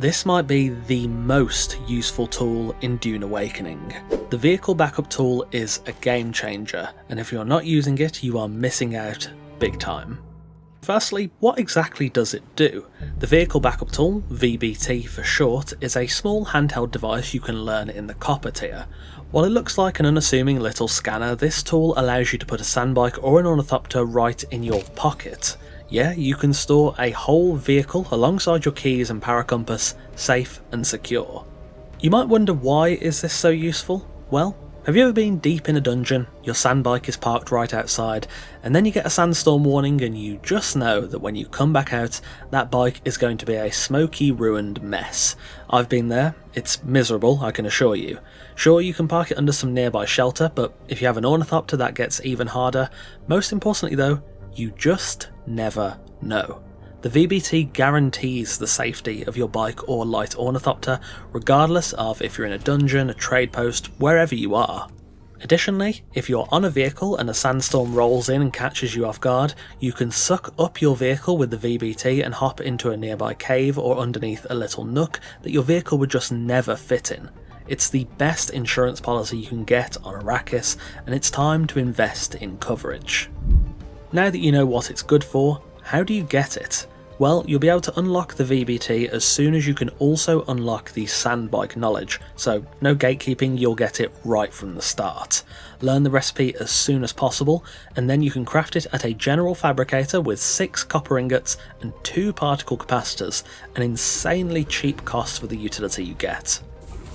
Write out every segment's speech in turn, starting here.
This might be the most useful tool in Dune Awakening. The vehicle backup tool is a game changer, and if you're not using it, you are missing out big time. Firstly, what exactly does it do? The vehicle backup tool, VBT for short, is a small handheld device you can learn in the copper tier. While it looks like an unassuming little scanner, this tool allows you to put a sandbike or an ornithopter right in your pocket. Yeah, you can store a whole vehicle alongside your keys and power compass, safe and secure. You might wonder, why is this so useful? Well, have you ever been deep in a dungeon, your sandbike is parked right outside, and then you get a sandstorm warning and you just know that when you come back out, that bike is going to be a smoky, ruined mess. I've been there, it's miserable, I can assure you. Sure, you can park it under some nearby shelter, but if you have an ornithopter that gets even harder. Most importantly though, you just never know. The VBT guarantees the safety of your bike or light ornithopter, regardless of if you're in a dungeon, a trade post, wherever you are. Additionally, if you're on a vehicle and a sandstorm rolls in and catches you off guard, you can suck up your vehicle with the VBT and hop into a nearby cave or underneath a little nook that your vehicle would just never fit in. It's the best insurance policy you can get on Arrakis, and it's time to invest in coverage. Now that you know what it's good for, how do you get it? Well, you'll be able to unlock the VBT as soon as you can also unlock the sandbike knowledge, so no gatekeeping, you'll get it right from the start. Learn the recipe as soon as possible, and then you can craft it at a general fabricator with 6 copper ingots and 2 particle capacitors, an insanely cheap cost for the utility you get.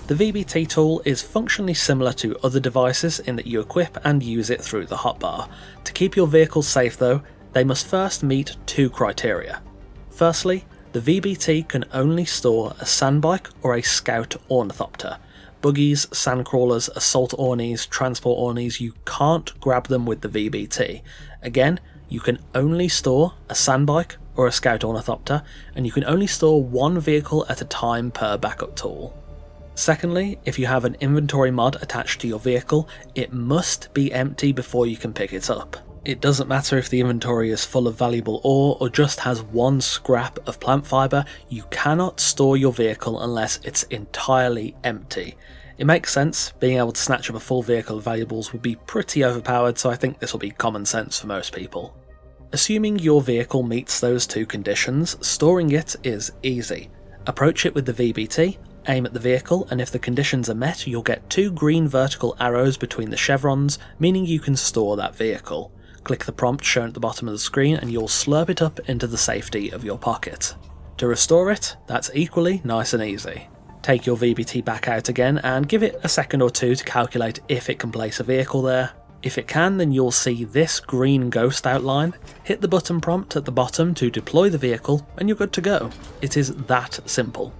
The VBT tool is functionally similar to other devices in that you equip and use it through the hotbar. To keep your vehicles safe though, they must first meet 2 criteria. Firstly, the VBT can only store a sandbike or a scout ornithopter. Buggies, sandcrawlers, assault ornies, transport ornies, you can't grab them with the VBT. Again, you can only store a sandbike or a scout ornithopter, and you can only store 1 vehicle at a time per backup tool. Secondly, if you have an inventory mod attached to your vehicle, it must be empty before you can pick it up. It doesn't matter if the inventory is full of valuable ore or just has 1 scrap of plant fibre, you cannot store your vehicle unless it's entirely empty. It makes sense, being able to snatch up a full vehicle of valuables would be pretty overpowered, so I think this will be common sense for most people. Assuming your vehicle meets those 2 conditions, storing it is easy. Approach it with the VBT, aim at the vehicle, and if the conditions are met, you'll get 2 green vertical arrows between the chevrons, meaning you can store that vehicle. Click the prompt shown at the bottom of the screen and you'll slurp it up into the safety of your pocket. To restore it, that's equally nice and easy. Take your VBT back out again and give it a second or 2 to calculate if it can place a vehicle there. If it can, then you'll see this green ghost outline. Hit the button prompt at the bottom to deploy the vehicle and you're good to go. It is that simple.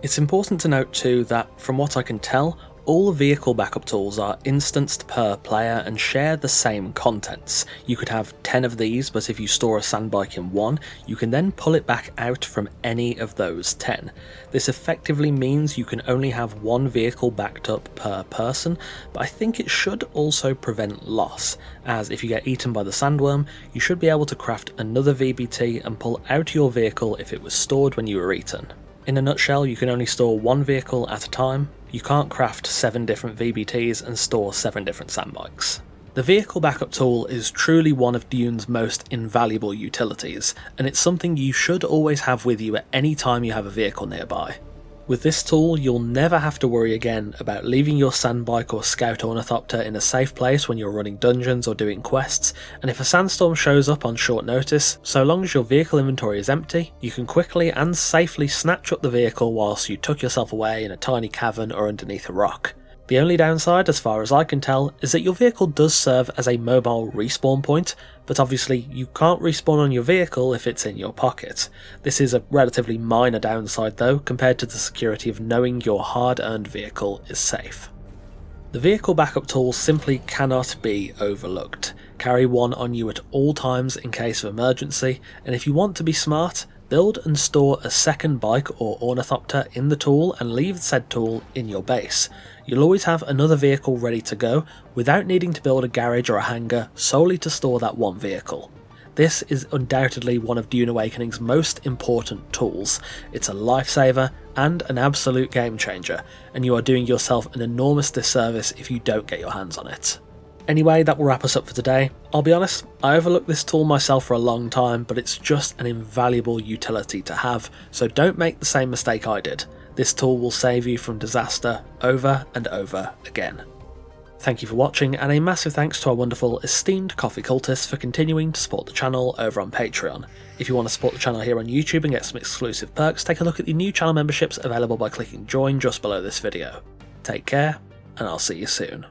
It's important to note too that, from what I can tell, all vehicle backup tools are instanced per player and share the same contents. You could have 10 of these, but if you store a sandbike in one, you can then pull it back out from any of those 10. This effectively means you can only have 1 vehicle backed up per person, but I think it should also prevent loss, as if you get eaten by the sandworm, you should be able to craft another VBT and pull out your vehicle if it was stored when you were eaten. In a nutshell, you can only store 1 vehicle at a time. You can't craft 7 different VBTs and store 7 different sandbikes. The vehicle backup tool is truly one of Dune's most invaluable utilities, and it's something you should always have with you at any time you have a vehicle nearby. With this tool, you'll never have to worry again about leaving your sandbike or scout ornithopter in a safe place when you're running dungeons or doing quests, and if a sandstorm shows up on short notice, so long as your vehicle inventory is empty, you can quickly and safely snatch up the vehicle whilst you tuck yourself away in a tiny cavern or underneath a rock. The only downside, as far as I can tell, is that your vehicle does serve as a mobile respawn point, but obviously you can't respawn on your vehicle if it's in your pocket. This is a relatively minor downside though, compared to the security of knowing your hard-earned vehicle is safe. The vehicle backup tool simply cannot be overlooked. Carry one on you at all times in case of emergency, and if you want to be smart, build and store a second bike or ornithopter in the tool and leave said tool in your base. You'll always have another vehicle ready to go without needing to build a garage or a hangar solely to store that one vehicle. This is undoubtedly one of Dune Awakening's most important tools. It's a lifesaver and an absolute game changer, and you are doing yourself an enormous disservice if you don't get your hands on it. Anyway, that will wrap us up for today. I'll be honest, I overlooked this tool myself for a long time, but it's just an invaluable utility to have, so don't make the same mistake I did. This tool will save you from disaster over and over again. Thank you for watching, and a massive thanks to our wonderful esteemed coffee cultists for continuing to support the channel over on Patreon. If you want to support the channel here on YouTube and get some exclusive perks, take a look at the new channel memberships available by clicking join just below this video. Take care, and I'll see you soon.